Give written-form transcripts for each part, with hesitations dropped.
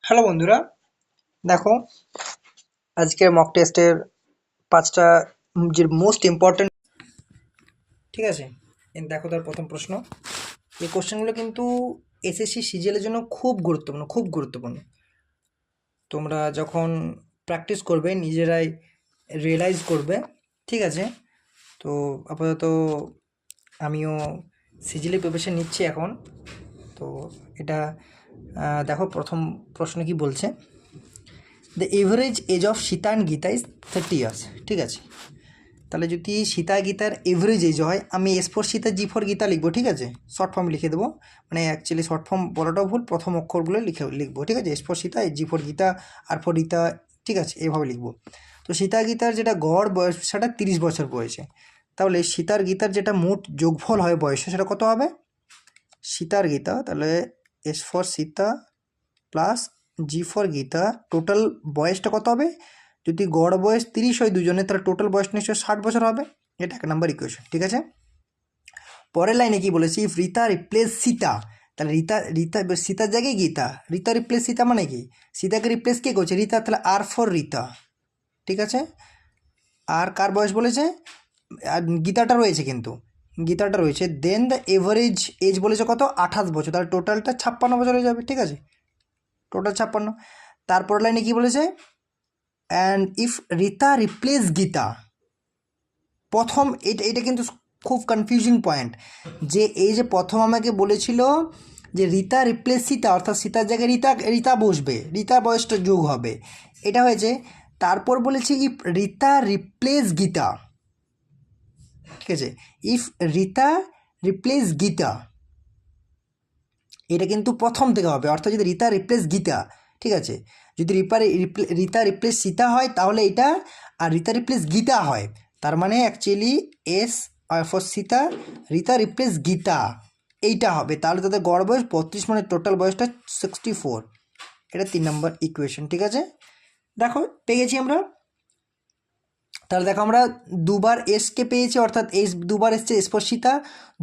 Hello বন্ধুরা, দেখো আজকের মক টেস্টের 5টা যে মোস্ট ইম্পর্ট্যান্ট, ঠিক আছে। দেখো তার প্রথম প্রশ্ন। এই কোশ্চেনগুলো কিন্তু এসএসসি সিজিএলের জন্য খুব গুরুত্বপূর্ণ। তোমরা যখন প্র্যাকটিস করবে নিজেরাই রিয়েলাইজ করবে, ঠিক আছে। তো আপাতত আমিও সিজিএলের প্রিপারেশন নিচ্ছি এখন। তো এটা দেখো প্রথম প্রশ্ন কি বলছে, the average age of Sita and Gita is 30 years, ঠিক আছে। তাহলে যদি সীতা গীতার এভারেজ এজ হয়, আমি S for Sita G for Gita লিখবো, ঠিক আছে। শর্ট ফর্ম লিখে দেবো, মানে অ্যাকচুয়ালি শর্ট ফর্ম বলাটাও ভুল, প্রথম অক্ষরগুলো লিখবো, ঠিক আছে। S for Sita, G for Gita, R for Rita, ঠিক আছে, এভাবে লিখবো। তো সীতা গীতার যেটা গড় বয়স সেটা 30 বছর বয়সে। তাহলে সীতার গীতার যেটা মোট যোগফল হয় বয়সে সেটা কত হবে? সীতার গীতা, তাহলে S for Sita plus G for Gita, total বয়সটা কত হবে? যদি গড় বয়স 30 হয় দুজনে, তাহলে টোটাল বয়স নিশ্চয়ই 60 বছর হবে। এটা 1 নম্বর ইকুয়েশন, ঠিক আছে। পরের লাইনে কি বলেছি, ইফ রীতা রিপ্লেস সীতা, তাহলে রীতা সীতার জায়গায় গীতা, রীতা রিপ্লেস সীতা মানে কি? সীতাকে রিপ্লেস কে করছে? রীতা, তাহলে আর ফর রীতা, ঠিক আছে। আর কার বয়স বলেছে? আর গীতাটা রয়েছে, কিন্তু গীতাটা রয়েছে। দেন দ্য এভারেজ এজ বলেছে কত? 28 বছর, তাহলে টোটালটা 56 বছর হয়ে যাবে, ঠিক আছে। টোটাল 56। তারপর লাইনে কি বলেছে, and if Rita replace Gita, প্রথম এটা কিন্তু খুব কনফিউজিং পয়েন্ট, যে এই যে প্রথম আমাকে বলেছিল যে রীতা রিপ্লেস সীতা, অর্থাৎ সীতার জায়গায় রীতা বসবে, রীতা বয়সটা যোগ হবে, এটা হয়েছে। তারপর বলেছি ইফ রীতা রিপ্লেস গীতা, ঠিক আছে। ইফ রীতা রিপ্লেস গীতা, এটা কিন্তু প্রথম থেকে হবে, অর্থাৎ যদি রীতা রিপ্লেস গীতা, ঠিক আছে। যদি রীতা রিপ্লেস সীতা হয় তাহলে এটা, আর রীতা রিপ্লেস গীতা হয়, তার মানে actually S for Sita, Rita replace Gita, এইটা হবে। তাহলে তাদের গড় বয়স 32, মানে টোটাল বয়সটা 64। এটা 3 নম্বর ইকুয়েশন, ঠিক আছে। দেখো পেয়ে গেছি আমরা। তাহলে দেখো আমরা দুবার এসকে পেয়েছি, অর্থাৎ এস দুবার এসছে, এস ফর সীতা,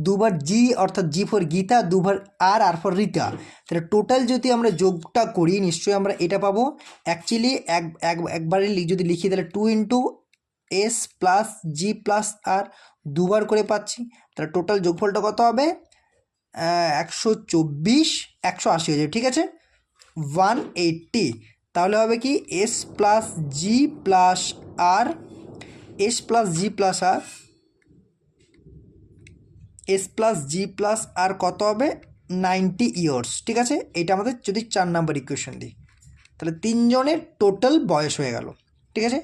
দুবার জি অর্থাৎ জি ফর গীতা, দুবার আর ফর রীতা। তাহলে টোটাল যদি আমরা যোগটা করি নিশ্চয়ই আমরা এটা পাবো। অ্যাকচুয়ালি একবারে যদি লিখি তাহলে 2 into S plus G plus R, দুবার করে পাচ্ছি। তাহলে টোটাল যোগফলটা কত হবে? 124, 180 হয়ে যাবে, ঠিক আছে। 180। তাহলে হবে কি, এস প্লাস জি প্লাস আর, এস প্লাস জি প্লাস আর, এস প্লাস জি প্লাস আর কত হবে? 90 ইয়ার্স, ঠিক আছে। এটা আমাদের যদি 4 নাম্বার ইকুয়েশন দিই, তাহলে তিনজনের টোটাল বয়স হয়ে গেল, ঠিক আছে।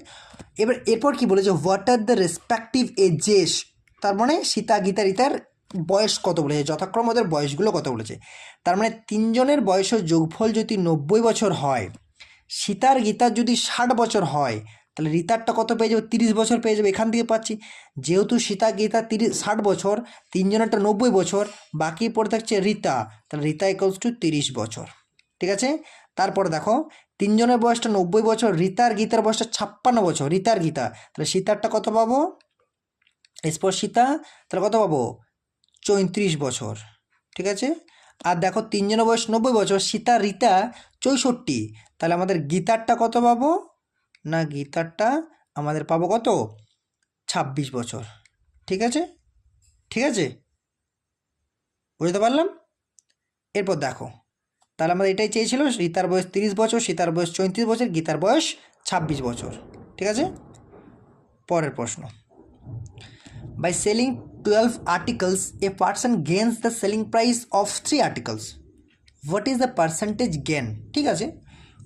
এরপর কি বলেছে, what are the respective ages, তার মানে সীতা গীতা রীতার বয়স কত বলেছে, যথাক্রম ওদের বয়সগুলো কত বলেছে। তার মানে তিনজনের বয়সের যোগফল যদি 90 বছর হয়, সীতার গীতার যদি 60 বছর হয়, তাহলে রীতারটা কত পেয়ে যাবে? 30 বছর পেয়ে যাবে। এখান থেকে পাচ্ছি যেহেতু সীতা গীতা 60 বছর, তিনজনেরটা 90 বছর, বাকি পড়ে থাকছে রীতা, তাহলে রীতা ইকুয়ালস টু 30 বছর, ঠিক আছে। তারপর দেখো তিনজনের বয়সটা 90 বছর, রীতার গীতার বয়সটা 56 বছর, রীতার গীতা, তাহলে সীতারটা কত পাবো? এরপর সীতা, তাহলে কত পাবো? 34 বছর, ঠিক আছে। আর দেখো তিনজনের বয়স 90 বছর, সীতা রীতা 64, তাহলে আমাদের গীতারটা কত পাবো? না, গীতারটা আমাদের পাবো কত? 26 বছর, ঠিক আছে, ঠিক আছে, বুঝতে পারলাম। এরপর দেখো, তাহলে আমাদের এটাই চেয়েছিল, রীতার বয়স 30 বছর, সীতার বয়স 34 বছর, গীতার বয়স 26 বছর, ঠিক আছে। পরের প্রশ্ন, by selling 12 articles a person gains the selling price of 3 articles, what is the percentage gain, ঠিক আছে।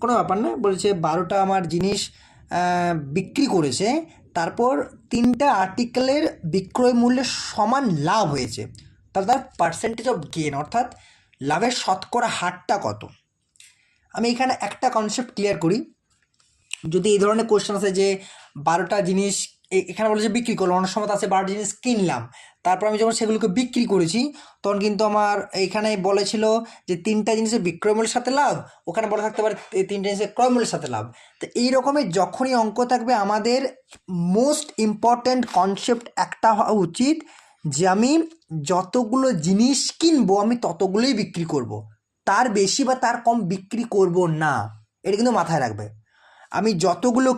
কোনো ব্যাপার না, বলছে 12টা আমার জিনিস বিক্রি করেছে, তারপর 3টা আর্টিকেলের বিক্রয় মূল্যে সমান লাভ হয়েছে, তাহলে তার পার্সেন্টেজ অফ গেন, অর্থাৎ লাভের শতকরা হারটা কত। আমি এখানে একটা কনসেপ্ট ক্লিয়ার করি। যদি এই ধরনের কোয়েশ্চেন আসে যে 12টা জিনিস এখানে বলেছে বিক্রি করলাম, অনেক সময় আছে 12টা জিনিস কিনলাম, তারপর আমি যখন সেগুলোকে বিক্রি করেছি তখন কিন্তু আমার এখানে বলেছিল যে 3টা জিনিসের বিক্রয় মূল্যের সাথে লাভ, ওখানে বলা থাকতে পারে 3টা জিনিসের ক্রয় মূল্যের সাথে লাভ। তো এই রকমের যখনই অঙ্ক থাকবে আমাদের মোস্ট ইম্পর্ট্যান্ট কনসেপ্ট একটা হওয়া উচিত, যে আমি যতগুলো জিনিস কিনবো আমি ততগুলোই বিক্রি করব, তার বেশি বা তার কম বিক্রি করব না, এটা কিন্তু মাথায় রাখবে। আমি যতগুলো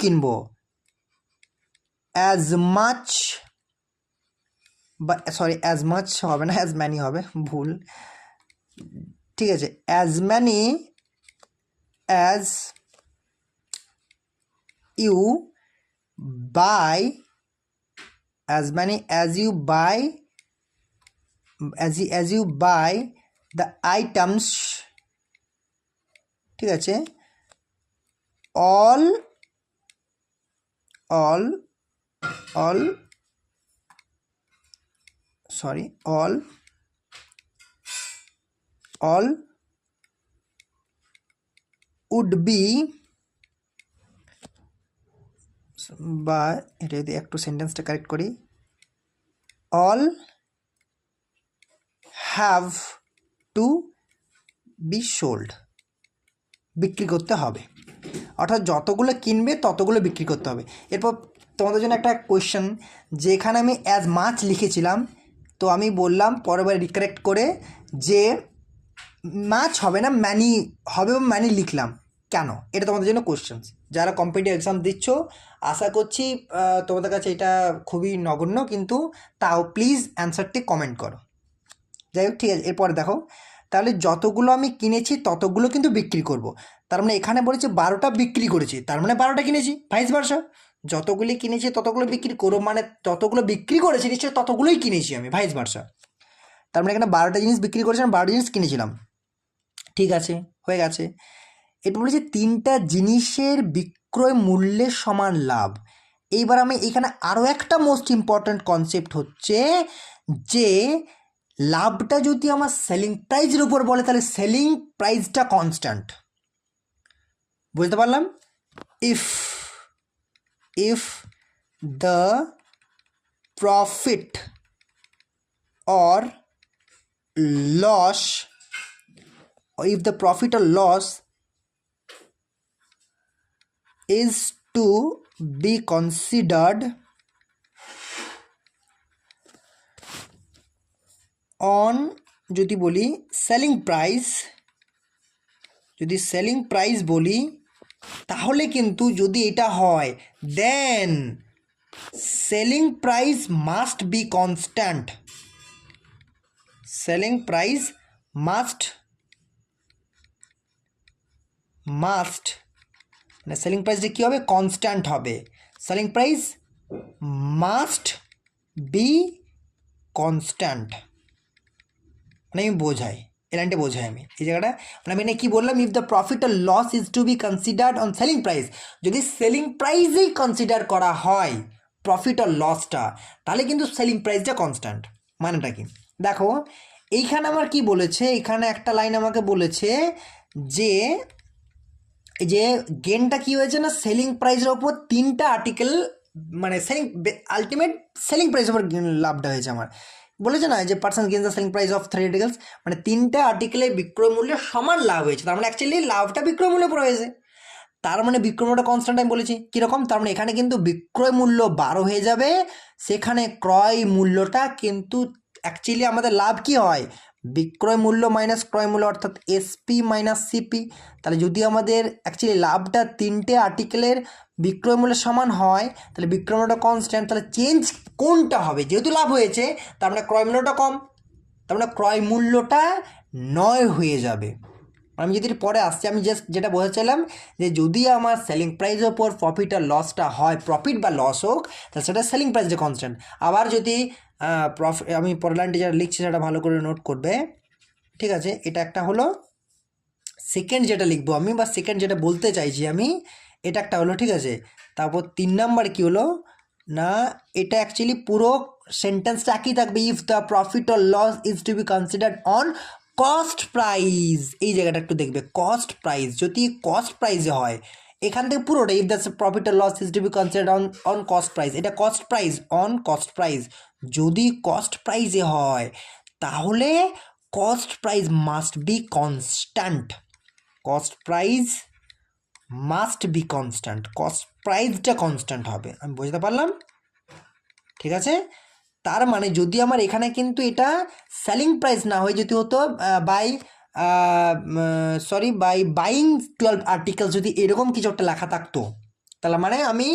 কিনবো অ্যাজ মাচ, বা সরি অ্যাজ মাচ হবে না, অ্যাজ ম্যানি হবে, ভুল, ঠিক আছে, as many as you buy, as many as you buy, as you buy the items, ঠিক আছে, all sorry all would be, বা এটা যদি একটু সেন্টেন্সটা কারেক্ট করি, all have to be sold, বিক্রি করতে হবে, অর্থাৎ যতগুলো কিনবে ততগুলো বিক্রি করতে হবে। এরপর তোমাদের জন্য একটা কোয়েশ্চেন, যেখানে আমি অ্যাজ মাছ লিখেছিলাম, তো আমি বললাম পরেরবার রিকারেক্ট করে যে মাছ হবে না ম্যানি হবে, ম্যানি লিখলাম কেন, এটা তোমাদের জন্য কোয়েশ্চেন। যারা কম্পিটিটিভ এক্সাম দিচ্ছ আশা করছি তোমাদের কাছে এটা খুবই নগণ্য, কিন্তু তাও প্লিজ অ্যান্সারটি কমেন্ট করো। যাই হোক, ঠিক আছে, এরপরে দেখো, তাহলে যতগুলো আমি কিনেছি ততগুলো কিন্তু বিক্রি করব। তার মানে এখানে বলেছে 12টা বিক্রি করেছি, তার মানে 12টা কিনেছি, ভাইস ভার্সা, যতগুলি কিনেছি ততগুলো বিক্রি করবো, মানে যতগুলো বিক্রি করেছি নিশ্চয়ই ততগুলোই কিনেছি আমি, ভাইস ভার্সা। তার মানে এখানে 12টা জিনিস বিক্রি করেছিলাম, 12টা জিনিস কিনেছিলাম, ঠিক আছে, হয়ে গেছে। এটা বলেছে 3টা জিনিসের বিক্রয় মূল্যের সমান লাভ। এইবার আমি এখানে আরও একটা মোস্ট ইম্পর্ট্যান্ট কনসেপ্ট হচ্ছে যে লাভটা যদি আমার সেলিং প্রাইসের উপর বলে তাহলে সেলিং প্রাইসটা কনস্ট্যান্ট, বুঝতে পারলাম। If the profit or loss, or if the profit or loss is to be considered on, যদি বলি সেলিং প্রাইস, যদি সেলিং প্রাইস বলি, তাহলে কিন্তু যদি এটা হয় then selling price must be constant, selling price must মানে সেলিং প্রাইসটা কী হবে, কনস্ট্যান্ট হবে, selling price must be constant, মানে আমি বোঝাই, এই লাইনটা বোঝাই আমি এই জায়গাটা, মানে আমি কী বললাম, if the profit or loss is to be considered on selling price, যদি সেলিং প্রাইসেই কনসিডার করা হয় প্রফিট আর লসটা, তাহলে কিন্তু সেলিং প্রাইসটা কনস্ট্যান্ট। মানেটা কি দেখো, এইখানে আমার কি বলেছে, এখানে একটা লাইন আমাকে বলেছে যে এই যে গেনটা কি হয়েছে না, সেলিং প্রাইসের ওপর 3টা আর্টিকেল, মানে সেলিং আলটিমেট সেলিং প্রাইসের ওপর লাভটা হয়েছে আমার, বলেছে না যে person gains the selling price of 3 articles, মানে 3টা আর্টিকেলের বিক্রয় মূল্যের সমান লাভ হয়েছে, তার মানে অ্যাকচুয়ালি লাভটা বিক্রয় মূল্যের উপর হয়েছে, তার মানে বিক্রয় মূল্যটা কনস্ট্যান্ট আমি বলেছি কীরকম, তার মানে এখানে কিন্তু বিক্রয় মূল্য 12 হয়ে যাবে, সেখানে ক্রয় মূল্যটা কিন্তু অ্যাকচুয়ালি আমাদের লাভ কি হয়, বিক্রয় মূল্য মাইনাস ক্রয় মূল্য, অর্থাৎ এসপি মাইনাস সিপি। তাহলে যদি আমাদের অ্যাকচুয়ালি লাভটা 3টে আর্টিকেলের বিক্রয় মূল্যের সমান হয়, তাহলে বিক্রয় মূল্যটা কনস্ট্যান্ট, তাহলে চেঞ্জ কোনটা হবে, যেহেতু লাভ হয়েছে তার মানে ক্রয় মূল্যটা কম, তার মানে ক্রয় মূল্যটা 9 হয়ে যাবে। আমি যদি পরে আসছি, আমি জাস্ট যেটা বোঝাচ্ছিলাম যে যদি আমার সেলিং প্রাইসের ওপর প্রফিট আর লসটা হয়, প্রফিট বা লস হোক, তাহলে সেটা সেলিং প্রাইসটা কনস্ট্যান্ট। আবার যদি আমি পরের লাইনটি যেটা লিখছি সেটা ভালো করে নোট করবে, ঠিক আছে, এটা একটা হলো সেকেন্ড যেটা লিখবো আমি, বা সেকেন্ড যেটা বলতে চাইছি আমি, এটা একটা হলো, ঠিক আছে। তারপর 3 নাম্বার কী হলো না, এটা অ্যাকচুয়ালি পুরো সেন্টেন্সটা একই থাকবে, if the profit or loss is to be considered on cost price, এই জায়গাটা একটু দেখবে, কস্ট প্রাইস যদি কস্ট প্রাইসে হয়, এখান থেকে পুরোটা if the profit or loss is to be considered on cost price, এটা cost price on cost price, যদি কস্ট প্রাইসে হয় তাহলে cost price must be constant, cost price must be constant, cost প্রাইসটা কনস্ট্যান্ট হবে, আমি বুঝতে পারলাম, ঠিক আছে। তার মানে যদি আমার এখানে কিন্তু এটা সেলিং প্রাইস না হয়, যদি হতো by sorry by buying 12 articles, যদি এরকম কিছু একটা লেখা থাকতো তাহলে মানে আমি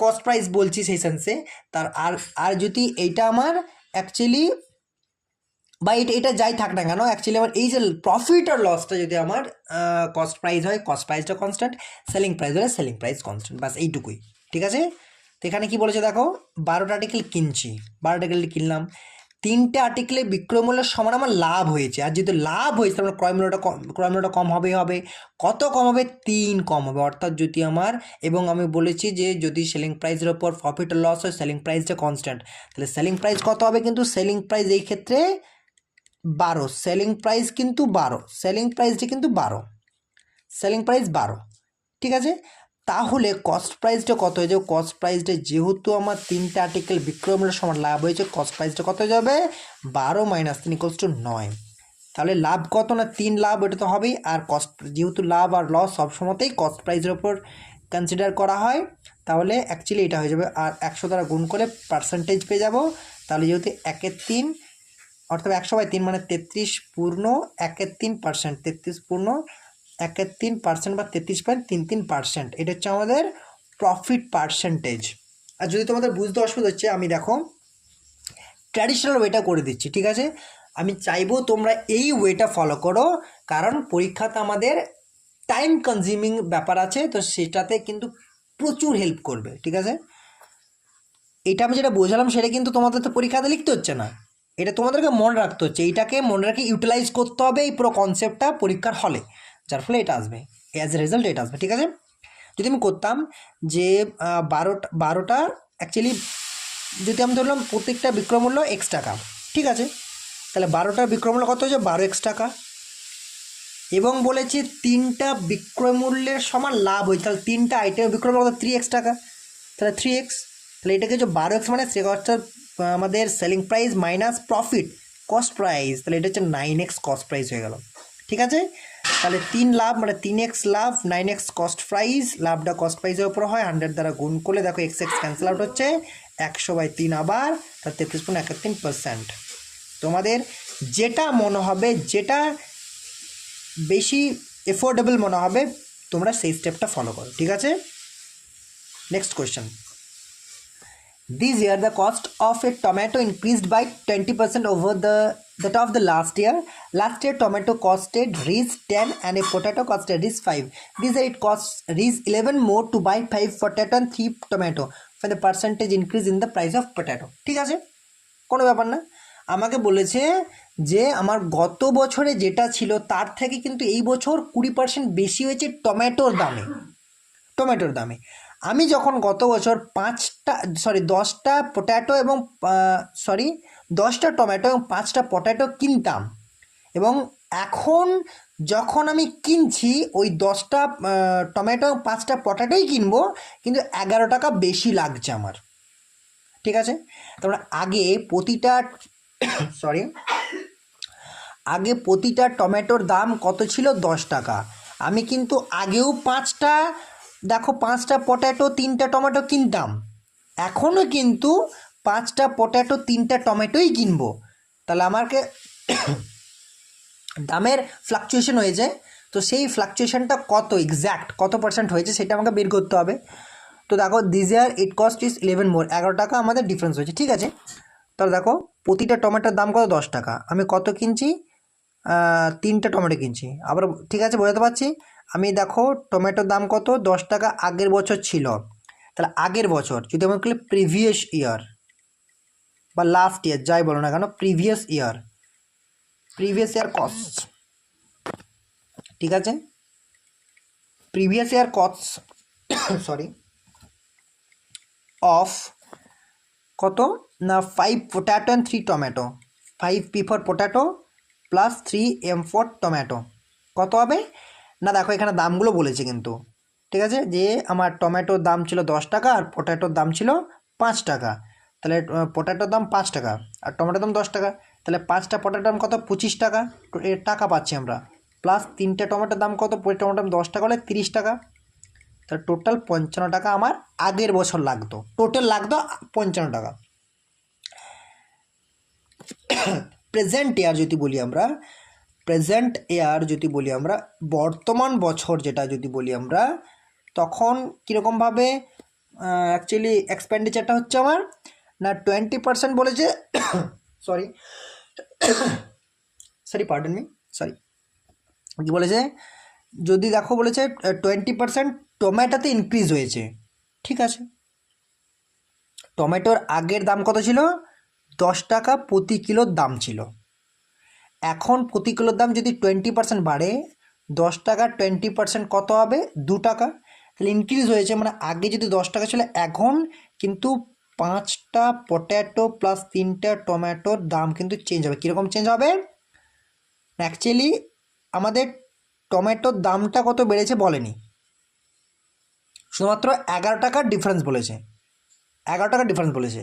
কস্ট প্রাইস বলছি সেই সেন্সে। তার আর আর যদি এইটা আমার অ্যাকচুয়ালি বা এটা যাই থাক না কেন, অ্যাকচুয়ালি আমার এই যে প্রফিট আর লসটা যদি আমার কস্ট প্রাইস হয়, কস্ট প্রাইসটা কনস্ট্যান্ট, সেলিং প্রাইস হলে সেলিং প্রাইস কনস্ট্যান্ট, বাস এইটুকুই। ঠিক আছে, তো এখানে কী বলেছে দেখো, 12টা আর্টিকেল কিনছি, 12টা আর্টিকেল কিনলাম, 3টে আর্টিকেলে বিক্রয় মূল্যের সমান আমার লাভ হয়েছে। আর যেহেতু লাভ হয়েছে তাহলে ক্রয় মূল্যটা কম হবে কত কম হবে, 3 কম হবে। অর্থাৎ যদি আমার, এবং আমি বলেছি যে যদি সেলিং প্রাইসের ওপর প্রফিট আর লস হয়, সেলিং প্রাইসটা কনস্ট্যান্ট, তাহলে সেলিং প্রাইস কত হবে, কিন্তু সেলিং প্রাইস এই ক্ষেত্রে 12, সেলিং প্রাইস কিন্তু 12, সেলিং প্রাইসটা কিন্তু 12, সেলিং প্রাইস 12। ঠিক আছে, তাহলে কস্ট প্রাইসটা কত হয়ে যাবে, কস্ট প্রাইসটা যেহেতু আমার 3টে আর্টিকেল বিক্রয় মূল্যের সমান লাভ হয়েছে, কস্ট প্রাইসটা কত হয়ে যাবে, 12 - 3 = 9। তাহলে লাভ কত না 3 লাভ, এটা তো হবেই। আর কস্ট, যেহেতু লাভ আর লস সবসময়তেই কস্ট প্রাইসের ওপর কনসিডার করা হয়, তাহলে অ্যাকচুয়ালি এটা হয়ে যাবে। আর 100 দ্বারা গুণ করে পার্সেন্টেজ পেয়ে যাব। তাহলে যেহেতু 1/3 অর্থাৎ 100/3 মানে 33.1/3%, 33.1/3% বা 33.33%, এটা হচ্ছে আমাদের প্রফিট পার্সেন্টেজ। আর যদি তোমাদের বুঝতে অসুবিধা হচ্ছে, আমি দেখো ট্র্যাডিশনাল ওয়েটা করে দিচ্ছি। ঠিক আছে, আমি চাইবো তোমরা এই ওয়েটা ফলো করো, কারণ পরীক্ষাতে আমাদের টাইম কনজিউমিং ব্যাপার আছে, তো সেটাতে কিন্তু প্রচুর হেল্প করবে। ঠিক আছে, এটা আমি যেটা বোঝালাম সেটা কিন্তু তোমাদের তো পরীক্ষাতে লিখতে হচ্ছে না, এটা তোমাদেরকে মনে রাখতে হচ্ছে, এইটাকে মনে রেখে ইউটিলাইজ করতে হবে এই পুরো কনসেপ্টটা পরীক্ষার হলে, যার ফলে এটা আসবে, অ্যাজ এ রেজাল্ট এটা আসবে। ঠিক আছে, যদি আমি করতাম যে 12টা অ্যাকচুয়ালি যদি আমি ধরলাম প্রত্যেকটা বিক্রয় মূল্য X টাকা, ঠিক আছে, তাহলে 12টার বিক্রয় মূল্য কত হচ্ছে, 12x টাকা, এবং বলেছি 3টা বিক্রয় মূল্যের সমান লাভ হয়েছে, তাহলে 3টা আইটেমের বিক্রয় মূল্য 3x টাকা, তাহলে 3x, তাহলে এটাকে যে 12x মানে সে অর্থাৎ আমাদের selling price minus profit cost price, তাহলে এটা হচ্ছে 9x কস্ট প্রাইস হয়ে গেল। ঠিক আছে, তাহলে 3 লাভ মানে 3x লাভ, 9x কস্ট প্রাইস, লাভটা কস্ট প্রাইসের উপর হয়, 100 দ্বারা গুণ করলে দেখো x ক্যান্সেল আউট হচ্ছে, 100/3 আবার, তার 33.13%। তোমাদের যেটা মনে হবে, যেটা বেশি এফোর্ডেবল মনে হবে, তোমরা সেই স্টেপটা ফলো করো। ঠিক আছে, next question. This year, the cost of a tomato increased by 20% over that of the last year. Last year, tomato costed Rs 10 and a potato costed Rs 5. This year, it costs Rs 11 more to buy 5 potato and 3 tomato for the percentage increase in the price of potato. ঠিক আছে, কোনো ব্যাপার না। আমাকে বলেছে যে আমার গত বছরে যেটা ছিল তার থেকে কিন্তু এই বছর 20% বেশি হয়েছে টমেটোর দামে। আমি যখন গত বছর 10টা পটেটো এবং 10টা টমেটো এবং 5টা পটেটো কিনতাম, এবং এখন যখন আমি কিনছি ওই 10টা টমেটো এবং 5টা পটেটোই কিনবো, কিন্তু 11 টাকা বেশি লাগছে আমার। ঠিক আছে, তারপরে আগে প্রতিটা টমেটোর দাম কত ছিল, 10 টাকা। আমি কিন্তু আগেও 5টা পটেটো 3টা টমেটো কিনতাম, এখনও কিন্তু 5টা পটেটো 3টা টমেটোই কিনবো। তাহলে আমাকে দামের ফ্লাকচুয়েশন হয়েছে, তো সেই ফ্লাকচুয়েশনটা কত এক্স্যাক্ট কত পার্সেন্ট হয়েছে সেটা আমাকে বের করতে হবে। তো দেখো this year it cost is 11 মোর, 11 টাকা আমাদের ডিফারেন্স হয়েছে। ঠিক আছে, তাহলে দেখো প্রতিটা টমেটোর দাম কত, 10 টাকা, আমি কত কিনছি, 3টা টমেটো কিনছি। আবার ঠিক আছে, বোঝাতে পারছি। আমি দেখো টমেটোর দাম কত, 10 টাকা আগের বছর ছিল, তাহলে আগের বছর যদি আমরা বলি প্রিভিয়াস ইয়ার বা লাস্ট ইয়ার যাই বলো না কেন, প্রিভিয়াস ইয়ার কস্ট, ঠিক আছে, প্রিভিয়াস ইয়ার কস্ট অফ কত না 5 potato and 3 tomato, 5p for potato plus 3m for tomato, কত হবে না দেখো এখানে দামগুলো বলেছে কিন্তু। ঠিক আছে, যে আমার টমেটোর দাম ছিল 10 টাকা আর পটেটোর দাম ছিল 5 টাকা, তাহলে পটেটোর দাম 5 টাকা আর টমেটোর দাম 10 টাকা, তাহলে 5টা পটেটোর দাম কত, 25 টাকা টাকা পাচ্ছি আমরা, প্লাস 3টে টমেটোর দাম কত, টমেটোর দাম 10 টাকা হলে 30 টাকা, তাহলে টোটাল 55 টাকা আমার আগের বছর লাগতো, 55 টাকা। প্রেজেন্ট ইয়ার যদি বলি আমরা, প্রেজেন্ট ইয়ার যদি বলি আমরা, বর্তমান বছর যেটা যদি বলি আমরা, তখন কীরকমভাবে অ্যাকচুয়ালি এক্সপেন্ডিচারটা হচ্ছে আমার না 20% বলেছে সরি পার্ডন মি, কী বলেছে, যদি দেখো বলেছে 20% টমেটোতে ইনক্রিজ হয়েছে। ঠিক আছে, টমেটোর আগের দাম কত ছিল? 10 টাকা প্রতি কিলোর দাম ছিল। এখন প্রতি কিলোর দাম যদি 20% বাড়ে, 10 টাকা 20% কত হবে? 2 টাকা। তাহলে ইনক্রিজ হয়েছে, মানে আগে যদি 10 টাকা ছিল, এখন কিন্তু 5টা পটেটো প্লাস 3টা টমেটোর দাম কিন্তু চেঞ্জ হবে। কীরকম চেঞ্জ হবে? অ্যাকচুয়ালি আমাদের টমেটোর দামটা কত বেড়েছে বলেনি, শুধুমাত্র 11 টাকার ডিফারেন্স বলেছে। 11 টাকার ডিফারেন্স বলেছে।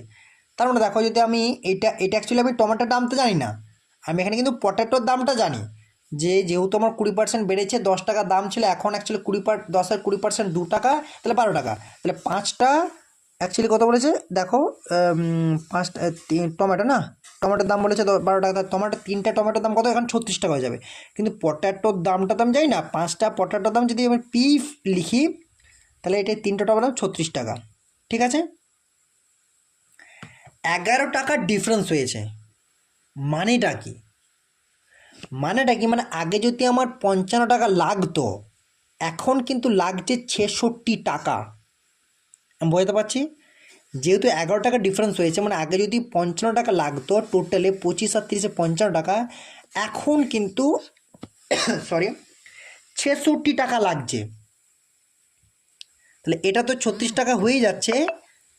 তার মানে দেখো, যদি আমি এটা অ্যাকচুয়ালি আমি টমেটোর দাম তো জানি না, আমি এখানে কিন্তু পটেটোর দামটা জানি, যে যেহেতু আমার 20% বেড়েছে, 10 টাকা দাম ছিল, এখন অ্যাকচুয়ালি 10-এর 20% 2 টাকা, তাহলে 12 টাকা। তাহলে 5টা অ্যাকচুয়ালি কত বলেছে দেখো, 5টা টমেটো না, টমেটোর দাম বলেছে 12 টাকা, টমেটো 3টা টমেটোর দাম কত? এখন 36 টাকা হয়ে যাবে। কিন্তু পটেটোর দামটা তো আমি জানি না, 5টা পটেটোর দাম যদি আমি পি লিখি, তাহলে এটা 3টা টমেটোর দাম 36 টাকা। ঠিক আছে, 11 টাকার ডিফারেন্স হয়েছে। মানেটা কি? মানে আগে যদি আমার 55 টাকা লাগতো, এখন কিন্তু লাগছে 66 টাকা। আমি বোঝাতে পারছি? যেহেতু 11 টাকা ডিফারেন্স হয়েছে, মানে আগে যদি 55 টাকা লাগতো, টোটালে 25 আর 30-এ 55 টাকা, এখন কিন্তু 66 টাকা লাগছে। তাহলে এটা তো 36 টাকা হয়ে যাচ্ছে,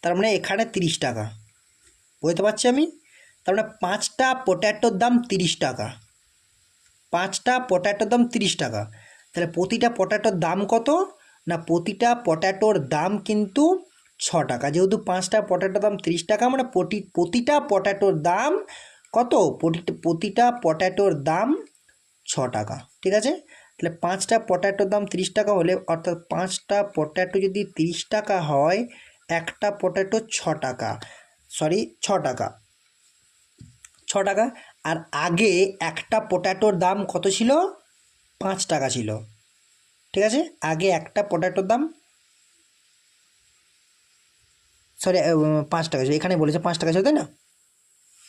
তার মানে এখানে 30 টাকা। বুঝতে পারছি আমি? তার মানে 5টা পটেটোর দাম 30 টাকা, 5টা পটেটোর দাম 30 টাকা। তাহলে প্রতিটা পটেটোর দাম কত? না, প্রতিটা পটেটোর দাম কিন্তু 6 টাকা। যেহেতু 5টা পটেটোর দাম 30 টাকা, মানে প্রতিটা পটেটোর দাম কত? প্রতিটা পটেটোর দাম 6 টাকা। ঠিক আছে, তাহলে 5টা পটেটোর দাম 30 টাকা হলে, অর্থাৎ 5টা পটেটো যদি 30 টাকা হয়, একটা পটেটো 6 টাকা, 6 টাকা, 6 টাকা। আর আগে একটা পটেটোর দাম কত ছিল? 5 টাকা ছিল। ঠিক আছে, আগে একটা পটেটোর দাম 5 টাকা ছিল, এখানে বলেছে 5 টাকা ছিল, তাই না?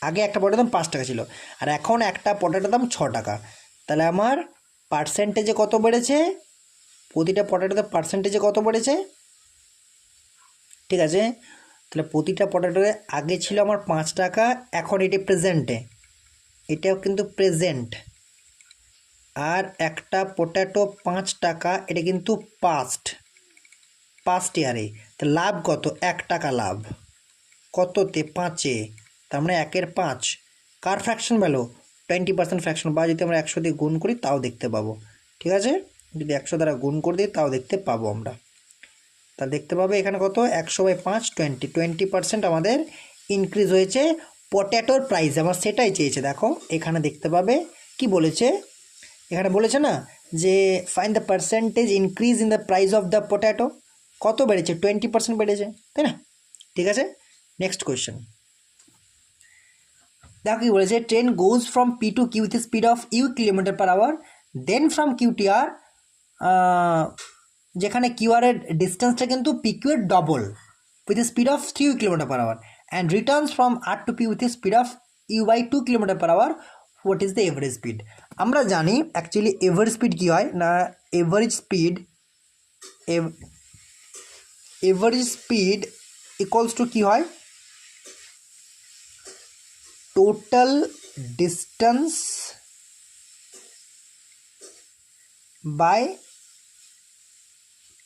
আগে একটা পটেটোর দাম 5 টাকা ছিল, আর এখন একটা পটেটোর দাম 6 টাকা। তাহলে আমার পার্সেন্টেজে কত বেড়েছে? প্রতিটা পটেটোতে পার্সেন্টেজে কত বেড়েছে? ঠিক আছে, তাহলে প্রতিটা পটেটোতে আগে ছিল আমার 5 টাকা, এখন এটি প্রেজেন্টে, এটাও কিন্তু প্রেজেন্ট। আর একটা পটেটো 5 টাকা, এটা কিন্তু পাস্ট ইয়ারে। তো লাভ কত? 1 টাকা লাভ। কততে? 5-এ, তার মানে 1-এর 5। কার ফ্র্যাকশন ভ্যালু? 20% ফ্র্যাকশন, বা যদি আমরা 100 দিয়ে গুণ করি তাও দেখতে পাবো। ঠিক আছে, যদি 100 দ্বারা গুণ করে দিই তাও দেখতে পাবো আমরা। তা দেখতে পাবে এখানে কত? 100/5 20% আমাদের ইনক্রিজ হয়েছে পটেটোর প্রাইস। আমার সেটাই চেয়েছে। দেখো এখানে দেখতে পাবে কি বলেছে, এখানে বলেছে না যে find the percentage increase in the price of the potato. কত বেড়েছে? 20% বেড়েছে, তাই না? ঠিক আছে, নেক্সট কোয়েশ্চেন দেখো কি বলেছে, train goes from P to Q with speed of U km/h, then from Q to R, যেখানে কিউআর এর ডিস্টেন্সটা কিন্তু পিকিউ এর double with speed of 3 km/h, and returns from R to P with speed of u/2 km/h, what is the average speed? আমরা জানি actually average speed কী হয় না, এভারেজ স্পিড ইকুয়ালস টু কী হয়? Total distance by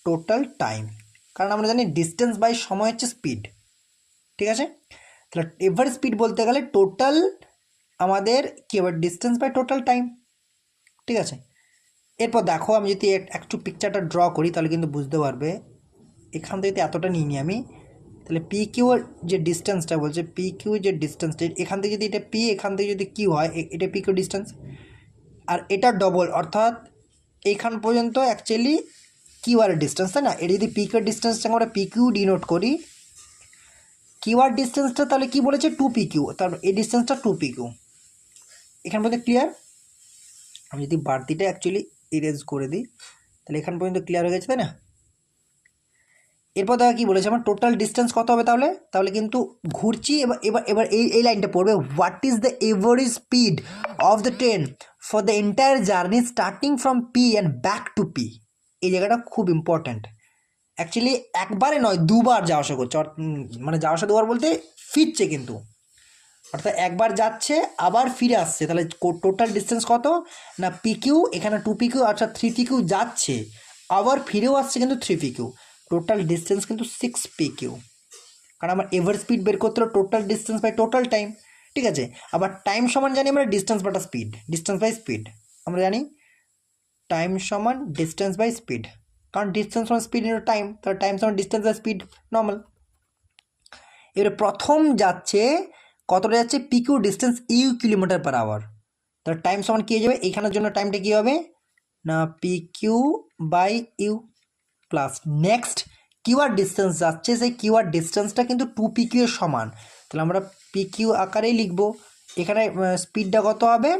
total time. কারণ আমরা জানি ডিস্টেন্স বাই সময় হচ্ছে স্পিড। ঠিক আছে, তাহলে এভারেজ স্পিড বলতে গেলে টোটাল আমাদের কী হবে? Distance by total time. ঠিক আছে, এরপর দেখো আমি যদি একটু পিকচারটা ড্র করি তাহলে কিন্তু বুঝতে পারবে। এখান থেকে এতটা নিয়ে নিই আমি, তাহলে পি কিউ যে ডিস্টেন্সটা বলছে, পি কিউ যে ডিস্টেন্সটা, এখান থেকে যদি এটা পি, এখান থেকে যদি কিউ হয়, এটা পি কিউ ডিস্টেন্স, আর এটা ডবল, অর্থাৎ এইখান পর্যন্ত অ্যাকচুয়ালি কিউ আর ডিস্টেন্স, তাই না? এটা যদি পি কিউ ডিস্টেন্সটা আমরা পি কিউ ডিনোট করি, কিউ আর ডিস্টেন্সটা তাহলে কি বলেছে? 2 পি কিউ, তার এই ডিস্টেন্সটা 2 পি কিউ। এখান পর্যন্ত ক্লিয়ার? আমি যদি বাড়তিটা অ্যাকচুয়ালি ইরেজ করে দিই তাহলে এখান পর্যন্ত ক্লিয়ার হয়ে গেছে, তাই না? এরপর দেখা কী বলেছে আমার টোটাল ডিস্টেন্স কত হবে, তাহলে কিন্তু ঘুরছি। এবার এবার এবার এই লাইনটা পড়বে, what is the average speed of the train for the entire journey starting from P and back to P. এই জায়গাটা খুব ইম্পর্ট্যান্ট। অ্যাকচুয়ালি একবারে নয়, দুবার যাওয়া আসা করছে, মানে যাওয়া আসা দুবার বলতে ফিরছে কিন্তু, অর্থাৎ একবার যাচ্ছে আবার ফিরে আসছে। তাহলে টোটাল ডিস্টেন্স কত না পি কিউ, এখানে 2PQ অর্থাৎ 3PQ যাচ্ছে, আবার ফিরেও আসছে কিন্তু 3PQ। টোটাল ডিস্টেন্স কিন্তু 6PQ, কারণ আমার এভার স্পিড বের করতে হলো total distance by total time. ঠিক আছে, আবার টাইম সমান জানি আমরা ডিস্টেন্স বাটা স্পিড, ডিস্টেন্স বাই স্পিড আমরা জানি টাইম সমান ডিস্টেন্স বাই স্পিড, কারণ ডিস্টেন্স সমান স্পিড ইন্টু টাইম, তাহলে টাইম সমান ডিস্টেন্স বাই স্পিড নর্মাল। এবারে প্রথম যাচ্ছে কতটা যাচ্ছে, PQ distance U kilometre per hour, তাহলে টাইম সমান কী হয়ে যাবে, এখানের জন্য টাইমটা কী হবে না PQ by U plus next QR distance যাচ্ছে, সেই কিউআর ডিস্টেন্সটা কিন্তু 2PQ এর সমান, তাহলে আমরা পিকিউ আকারেই লিখব। এখানে স্পিডটা কত হবে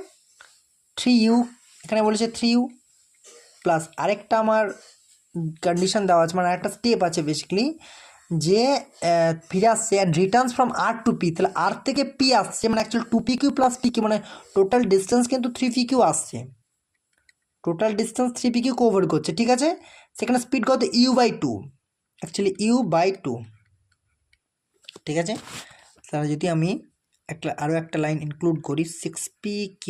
3U, এখানে বলেছে 3U প্লাস আরেকটা আমার কন্ডিশন দেওয়া আছে, মানে একটা স্টেপ আছে বেসিক্যালি, যে ফিরে আসছে and returns from R to P, তাহলে আর থেকে পি আসছে, মানে অ্যাকচুয়ালি 2PQ প্লাস PQ, মানে টোটাল ডিস্টেন্স কিন্তু 3PQ আসছে, টোটাল ডিস্টেন্স 3PQ কভার করছে। ঠিক আছে, সেখানে স্পিড কত U/2, অ্যাকচুয়ালি U/2। ঠিক আছে, তাহলে যদি আমি আরও একটা লাইন ইনক্লুড করি 6PQ,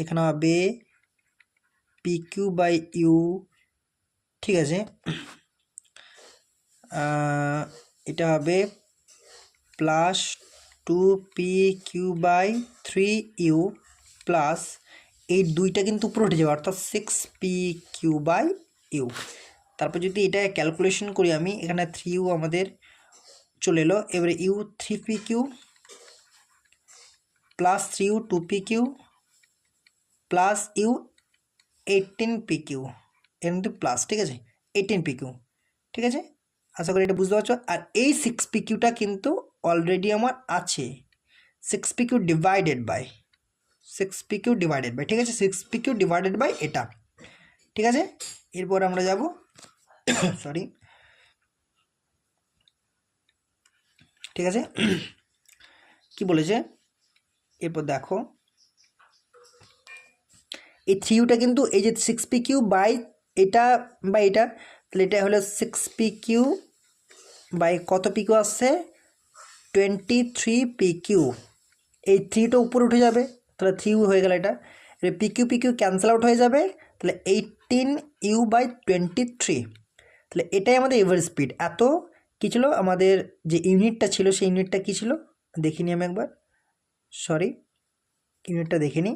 এখানে হবে PQ/U। ঠিক আছে, এটা হবে প্লাস 2PQ/3U প্লাস এই দুইটা কিন্তু উপরে উঠে যাবে, অর্থাৎ 6PQ/U। তারপর যদি এটা ক্যালকুলেশন করি আমি, এখানে 3U আমাদের চলে এলো, এবারে U 3PQ plus 3U 2PQ plus U 18PQ, এর মধ্যে প্লাস। ঠিক আছে, 18PQ। ঠিক আছে, আশা করি এটা বুঝতে পারছো। আর এই 6PQটা কিন্তু অলরেডি আমার আছে, 6PQ ডিভাইডেড বাই ঠিক আছে, 6PQ ডিভাইডেড বাই এটা। ঠিক আছে, এরপর আমরা যাব সরি, ঠিক আছে, কি বলেছে এরপর দেখো, এই 3Uটা কিন্তু এই যে 6PQ বাই এটা বাই এটা, তাহলে এটা হলো 6PQ বাই কত PQ আসছে 23PQ, এই 3টা উপরে উঠে যাবে, তাহলে 3U হয়ে গেল, এটা PQ ক্যান্সেল আউট হয়ে যাবে, তাহলে 18U/23, তাহলে এটাই আমাদের এভার স্পিড। এত কী ছিল আমাদের যে ইউনিটটা ছিল, সেই ইউনিটটা কী ছিল দেখিনি আমি একবার, সরি ইউনিটটা দেখিনি,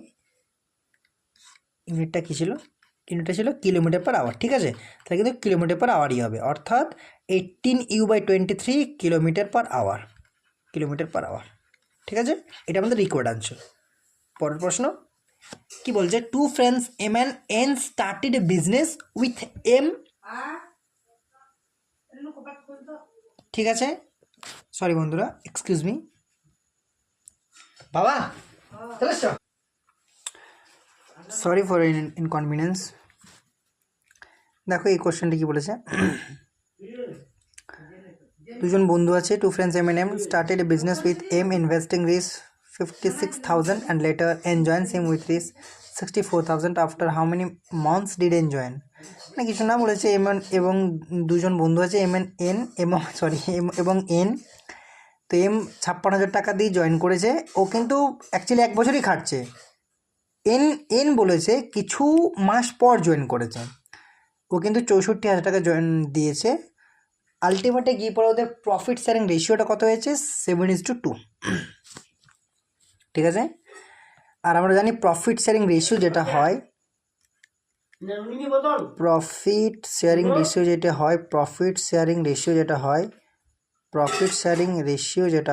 ইউনিটটা কী ছিল, ইউনিটটা ছিল কিলোমিটার পার আওয়ার। ঠিক আছে, তাহলে কিন্তু কিলোমিটার পার আওয়ারই হবে, অর্থাৎ 18U/23 kilometre per hour, kilometre per hour. ঠিক আছে, এটা আমাদের রিকোয়ার্ড আনসার। পরের প্রশ্ন কি বলছে, two friends M and N started a business with M. ঠিক আছে, সরি বন্ধুরা, এক্সকিউজ মি বাবা, সরি ফর ইনকনভিনিয়েন্স। দেখো এই কোশ্চেনটি কি বলেছে, দুজন বন্ধু আছে, two friends M and M started a business with M investing রিস 56,000 and later N joins him with risk 64,000. After how many months did N join? না কিছু না বলেছে, এম এবং দুজন বন্ধু আছে এম এন এন এবং সরি এম এবং এন, তো এম 56,000 টাকা দিয়ে জয়েন করেছে, ও কিন্তু অ্যাকচুয়ালি 1 বছরই খাটছে। এন বলেছে কিছু মাস পর জয়েন করেছে, ও কিন্তু 64,000 টাকা জয়েন দিয়েছে। আলটিমেটে গিয়ে পরে ওদের প্রফিট শেয়ারিং রেশিওটা কত হয়েছে 7:2। ঠিক আছে, আর আমরা জানি প্রফিট শেয়ারিং রেশিও যেটা হয়, প্রফিট শেয়ারিং রেশিও যেটা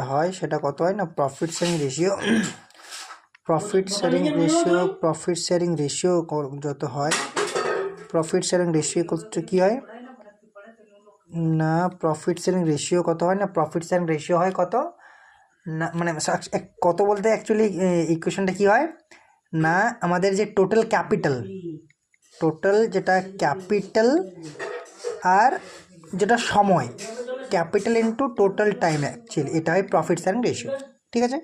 হয় সেটা কত হয় না, প্রফিট শেয়ারিং রেশিও যত হয়, প্রফিট শেয়ারিং রেশিও কী হয় না, প্রফিট শেয়ারিং রেশিও কত হয় না, প্রফিট শেয়ারিং রেশিও হয় কত না, মানে কত বলতে অ্যাকচুয়ালি ইকুয়েশনটা কী হয় না আমাদের যে টোটাল ক্যাপিটাল, টোটাল যেটা ক্যাপিটাল আর যেটা সময়, capital into total time actually এটা হয় প্রফিট শেয়ারিং রেশিও। ঠিক আছে,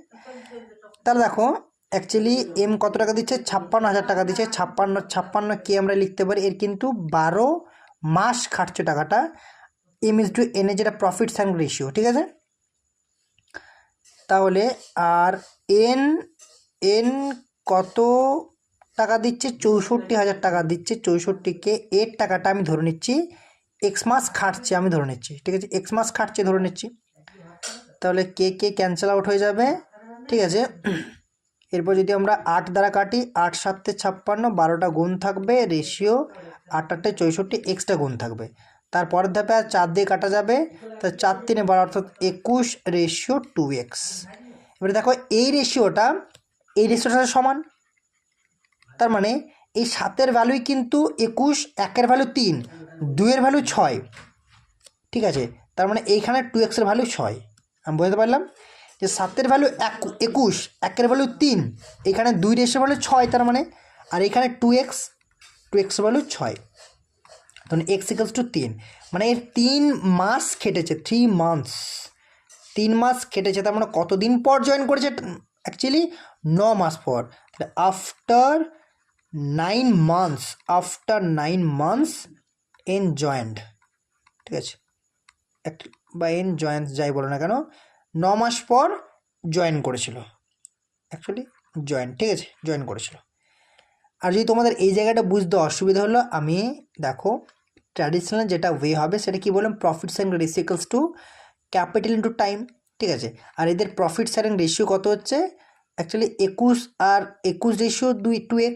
তাহলে দেখো অ্যাকচুয়ালি এম কত টাকা দিচ্ছে, 56,000 টাকা দিচ্ছে। 56 কে আমরা লিখতে পারি, এর কিন্তু 12 মাস খাটছে টাকাটা। এম ইজ টু এন এ যেটা প্রফিট শেয়ারিং রেশিও। ঠিক আছে, তাহলে আর এন এন কত টাকা দিচ্ছে, 64,000 টাকা দিচ্ছে। 64কে এর টাকাটা আমি ধরে নিচ্ছি এক্স মাস খাটছে, আমি ধরে নিচ্ছি। ঠিক আছে, এক্স মাস খাটছে ধরে নিচ্ছি। তাহলে কে কে ক্যান্সেল আউট হয়ে যাবে। ঠিক আছে, এরপর যদি আমরা 8 দ্বারা কাটি, 8 7 56, 12টা গুণ থাকবে রেশিও, 8 8 64, এক্সটা গুণ থাকবে। তারপরের ধাপে আর 4 দিয়ে কাটা যাবে, তা 4 3 12 অর্থাৎ 21 রেশিও 2x। এবারে দেখো এই রেশিওটা সাথে সমান, তার মানে এই 7-এর ভ্যালুই কিন্তু 21, 1-এর ভ্যালু 3, 2-এর ভ্যালু 6। ঠিক আছে, তার মানে এইখানে 2x-এর ভ্যালু 6। আমি বুঝতে পারলাম যে 7-এর ভ্যালু 21, 1-এর ভ্যালু 3, এখানে 2 রেশিও ভ্যালু 6, তার মানে আর এখানে 2x ভ্যালু 6, তখন এক্স ইকুয়ালস টু 3। মানে এর 3 মাস খেটেছে, 3 মান্থস, 3 মাস খেটেছে। তার মানে কতদিন পর জয়েন করেছে, অ্যাকচুয়ালি 9 মাস পর। After 9 months, after 9 months N joint. ঠিক আছে, বা এন জয়েন্ট যাই বলো না কেন, 9 মাস পর জয়েন করেছিল, অ্যাকচুয়ালি জয়েন। ঠিক আছে, জয়েন করেছিল। আর যদি তোমাদের এই জায়গাটা বুঝতে অসুবিধা হলো, আমি দেখো ট্র্যাডিশনাল যেটা ওয়ে হবে সেটা কি বললাম, profit sharing ratio equals to capital into time. ঠিক আছে, আর এদের প্রফিট শেয়ারিং রেশিও কত হচ্ছে, অ্যাকচুয়ালি 21 আর 21 রেশিও 2x,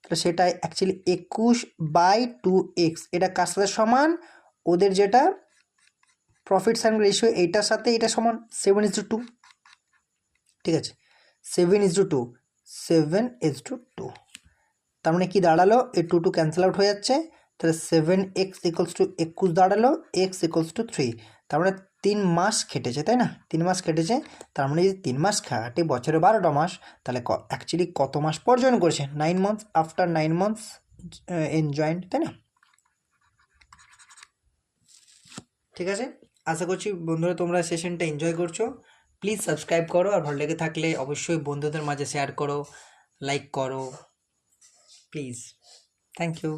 তাহলে সেটা অ্যাকচুয়ালি 21/2x। এটা কার সাথে সমান, ওদের যেটা প্রফিট শেয়ারিং রেশিও এইটার সাথে এটা সমান 7:2। ঠিক আছে, 7:2, 7:2। তার মানে কি দাঁড়ালো, এই 2 ক্যান্সেল আউট হয়ে যাচ্ছে। তাহলে 7x ইকুয়ালস টু 21 দাঁড়ালো, x ইকুয়ালস টু 3। তার মানে 3 মাস খেটেছে, তাই না, 3 মাস খেটেছে। তার মানে যদি 3 মাস খাটে, বছরে 12টা মাস, তাহলে অ্যাকচুয়ালি কত মাস পর জয়েন করেছে, 9 months, after 9 months in joint, তাই না। ঠিক আছে, আশা করছি বন্ধুরা তোমরা সেশনটা এনজয় করছো। প্লিজ সাবস্ক্রাইব করো, আর ভালো লেগে থাকলে অবশ্যই বন্ধুদের মাঝে শেয়ার করো, লাইক করো প্লিজ। Thank you.